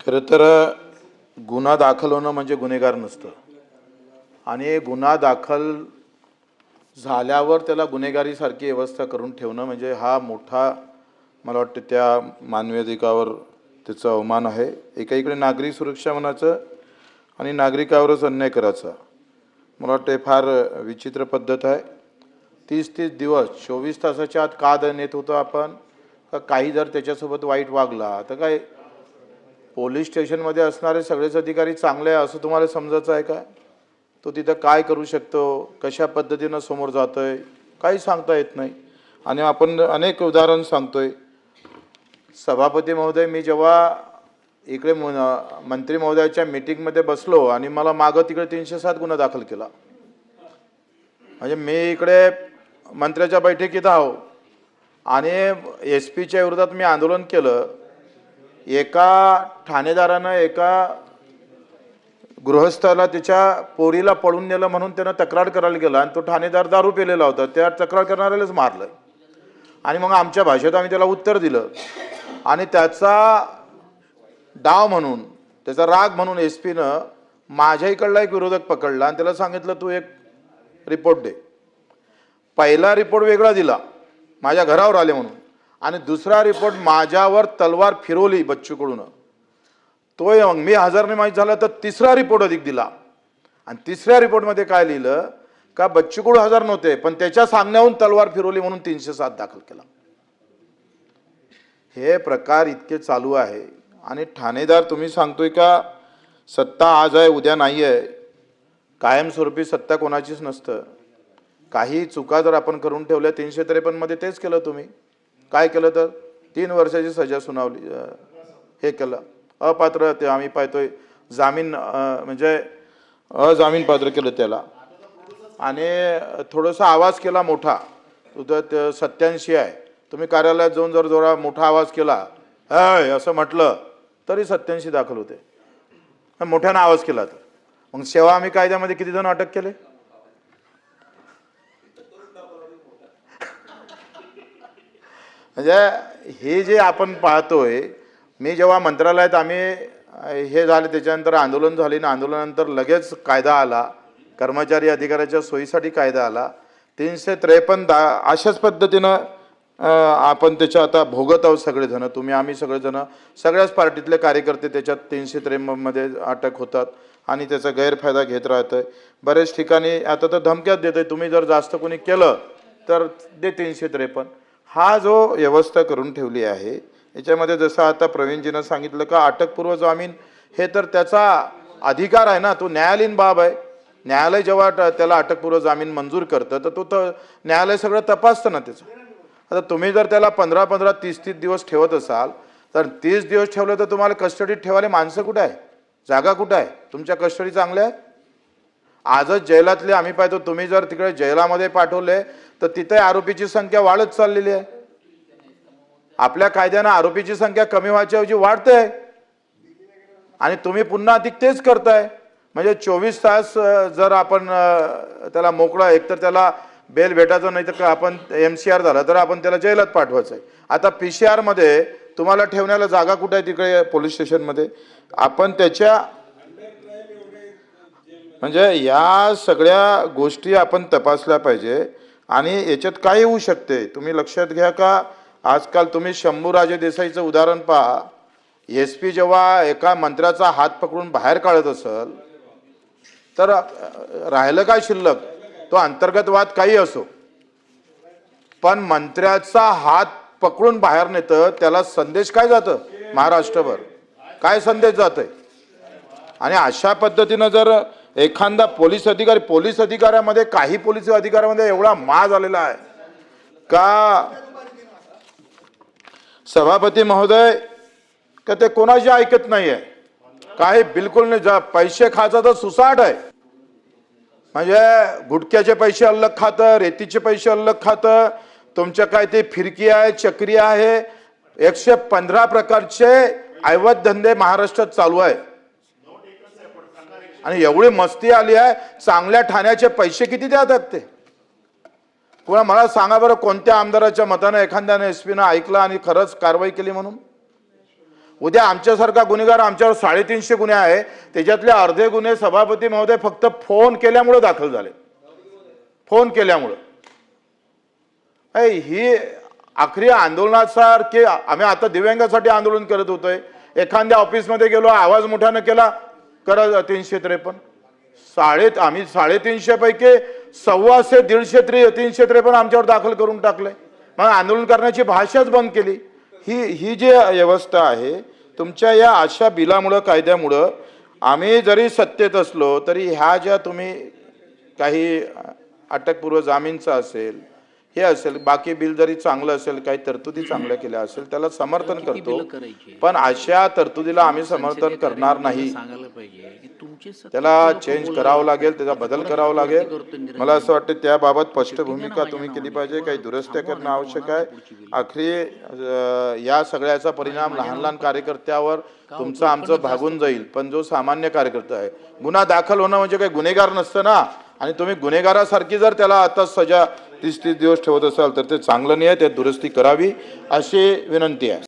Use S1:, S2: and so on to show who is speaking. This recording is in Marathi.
S1: खरं तर गुन्हा दाखल होणं म्हणजे गुन्हेगार नसतं आणि गुन्हा दाखल झाल्यावर त्याला गुन्हेगारीसारखी व्यवस्था करून ठेवणं म्हणजे हा मोठा मला वाटतं त्या मानवी अधिकारावर त्याचा अवमान आहे। एकीकडे नागरिक सुरक्षा म्हणायचं आणि नागरिकावरच अन्याय करायचा मला वाटतं फार विचित्र पद्धत आहे। 30-30 दिवस 24 तासाच्या आत का नेत होतो आपण का काही जर त्याच्यासोबत वाईट वागला तर काय पोलीस स्टेशनमध्ये असणारे सगळेच अधिकारी चांगले आहे असं तुम्हाला समजायचं आहे का? तो तिथं काय करू शकतो, कशा पद्धतीनं समोर जातोय काही सांगता येत नाही। आणि आपण अनेक उदाहरण सांगतोय। सभापती महोदय, मी जेव्हा इकडे मंत्री महोदयाच्या मीटिंगमध्ये बसलो आणि मला मागं तिकडे 307 गुन्हा दाखल केला। म्हणजे मी इकडे मंत्र्याच्या बैठकीत आहो आणि SP च्या विरोधात मी आंदोलन केलं। एका ठाणेदारानं एका गृहस्थाला त्याच्या पोरीला पळून नेलं म्हणून त्यानं तक्रार करायला गेला आणि तो ठाणेदार दारू पिलेला होता, त्या तक्रार करणाऱ्यालाच मारलं आणि मग आमच्या भाषेत आम्ही त्याला उत्तर दिलं आणि त्याचा डाव म्हणून त्याचा राग म्हणून SP नं माझ्या इकडला एक विरोधक पकडला आणि त्याला सांगितलं तू एक रिपोर्ट दे। पहिला रिपोर्ट वेगळा दिला माझ्या घरावर आले म्हणून आणि दुसरा रिपोर्ट माझ्यावर तलवार फिरवली बच्चूकडून, तो मी हजर नाही माहीत झाला तर तिसरा रिपोर्ट अधिक दिला आणि तिसऱ्या रिपोर्टमध्ये काय लिहिलं का बच्चूकडू हजर नव्हते पण त्याच्या सांगण्याहून तलवार फिरवली म्हणून 307 दाखल केला। हे प्रकार इतके चालू आहे आणि ठाणेदार तुम्ही सांगतोय का सत्ता आज आहे उद्या नाही आहे, कायमस्वरूपी सत्ता कोणाचीच नसतं। काही चुका जर आपण करून ठेवल्या 353 मध्ये तेच केलं। तुम्ही काय केलं तर 3 वर्षाची सजा सुनावली, हे केलं अपात्र, ते आम्ही पाहतोय जामीन म्हणजे अजामीन पात्र केलं त्याला आणि थोडासा आवाज केला मोठा, तुझं 87 आहे, तुम्ही कार्यालयात जाऊन जर जोरा मोठा आवाज केला असं म्हटलं तरी 87 दाखल होते, मोठ्यानं आवाज केला तर। मग सेवा आम्ही कायद्यामध्ये किती जण अटक केले? म्हणजे हे जे आपण पाहतोय, मी जेव्हा मंत्रालयात आम्ही हे झाले त्याच्यानंतर आंदोलन झाले ना, आंदोलनानंतर लगेच कायदा आला, कर्मचारी अधिकाऱ्याच्या सोयीसाठी कायदा आला 353 अशाच पद्धतीनं आपण त्याच्या आता भोगत आहोत सगळेजण, तुम्ही आम्ही सगळेजण, सगळ्याच पार्टीतले कार्यकर्ते त्याच्यात 353 मध्ये अटक होतात आणि त्याचा गैरफायदा घेत राहतोय। बरेच ठिकाणी आता तर धमक्यात देतोय, तुम्ही जर जास्त कोणी केलं तर दे 353। हा जो व्यवस्था करून ठेवली आहे याच्यामध्ये जसं आता प्रवीणजीनं सांगितलं का अटकपूर्व जामीन हे तर त्याचा अधिकार आहे ना, तो न्यायालयीन बाब आहे। न्यायालय जेव्हा त्याला अटकपूर्व जामीन मंजूर करतं तर तो न्यायालय सगळं तपासतं ना त्याचं। आता तुम्ही जर त्याला 15-15, 30-30 दिवस ठेवत असाल तर 30 दिवस ठेवलं तर तुम्हाला कस्टडीत ठेवायला माणसं कुठं आहे, जागा कुठं आहे? तुमच्या कस्टडी चांगल्या आहे? आजच जेलातले आम्ही पाहतो, तुम्ही जर तिकडे जेलामध्ये पाठवले तर तिथे आरोपीची संख्या वाढत चाललेली आहे। आपल्या कायद्यानं आरोपीची संख्या कमी व्हायच्या ऐवजी वाढते आहे आणि तुम्ही पुन्हा अधिक तेच करताय। म्हणजे 24 तास जर आपण त्याला मोकळा, एकतर त्याला बेल भेटायचं नाही तर आपण MCR झाला तर आपण त्याला जेलात पाठवायचं आहे। आता PCR मध्ये तुम्हाला ठेवण्याला जागा कुठे आहे तिकडे पोलीस स्टेशनमध्ये? आपण त्याच्या म्हणजे या सगळ्या गोष्टी आपण तपासल्या पाहिजे आणि याच्यात काय होऊ शकते तुम्ही लक्षात घ्या का आजकाल तुम्ही शंभूराजे देसाईचं उदाहरण पहा। SP जेव्हा एका मंत्र्याचा हात पकडून बाहेर काढत असेल तर राहिलं काय शिल्लक? तो अंतर्गत वाद काही असो, पण मंत्र्याचा हात पकडून बाहेर नेतं त्याला संदेश काय जातं महाराष्ट्रभर? काय संदेश जातोय? आणि अशा पद्धतीनं जर एखादा पोलीस अधिकाऱ्यामध्ये काही पोलीस अधिकाऱ्यामध्ये एवढा माज आलेला आहे का सभापती महोदय का ते कोणाची ऐकत नाहीये, काही बिलकुल नाही। पैसे खायचा तर सुसाट आहे, म्हणजे गुटख्याचे पैसे अलग खातं, रेतीचे पैसे अलग खातं, तुमच्या काय ते फिरकी आहे, चक्री आहे, 115 प्रकारचे अवैध धंदे महाराष्ट्रात चालू आहे आणि एवढी मस्ती आली आहे। चांगल्या ठाण्याचे पैसे किती द्यातात ते? कोणा मला सांगा बरं, कोणत्या आमदाराच्या मताने एखाद्याने SP नं ऐकलं आणि खरंच कारवाई केली म्हणून? उद्या आमच्यासारखा गुन्हेगार आमच्यावर 350 गुन्हे आहे, त्याच्यातले अर्धे गुन्हे सभापती महोदय फक्त फोन केल्यामुळे दाखल झाले, फोन केल्यामुळं. ही आखरी आंदोलनासारखे आम्ही आता दिव्यांगासाठी आंदोलन करत होतोय. एखाद्या ऑफिसमध्ये गेलो, आवाज मोठ्यानं केला, करा 353. आम्ही 350 पैकी 125 353 आमच्यावर दाखल करून टाकले. मग आंदोलन करण्याची भाषाच बंद केली. ही जी व्यवस्था आहे तुमच्या या अशा बिलामुळं, कायद्यामुळं, आम्ही जरी सत्तेत असलो तरी ह्या ज्या तुम्ही काही अटकपूर्व जामीनचा असेल, हे असेल, बाकी बिल जरी चांगलं असेल, काही तरतुदी चांगल्या केल्या असेल, त्याला समर्थन करतो. पण अशा तरतुदीला आम्ही समर्थन करणार नाही. त्याला चेंज करावं लागेल, त्याचा बदल करावा लागेल. मला असं वाटतं त्याबाबत स्पष्ट भूमिका तुम्ही केली पाहिजे. काही दुरुस्त्या करणं आवश्यक आहे. आखरी या सगळ्याचा परिणाम लहान लहान कार्यकर्त्यावर तुमचं आमचं भागून जाईल, पण जो सामान्य कार्यकर्ता आहे, गुन्हा दाखल होणं म्हणजे काही गुन्हेगार नसतं ना. आणि तुम्ही गुन्हेगारासारखी जर त्याला आता सजा 30-30 दिवस ठेवत असाल तर ते चांगलं नाही आहे. त्यात दुरुस्ती करावी अशी विनंती आहे.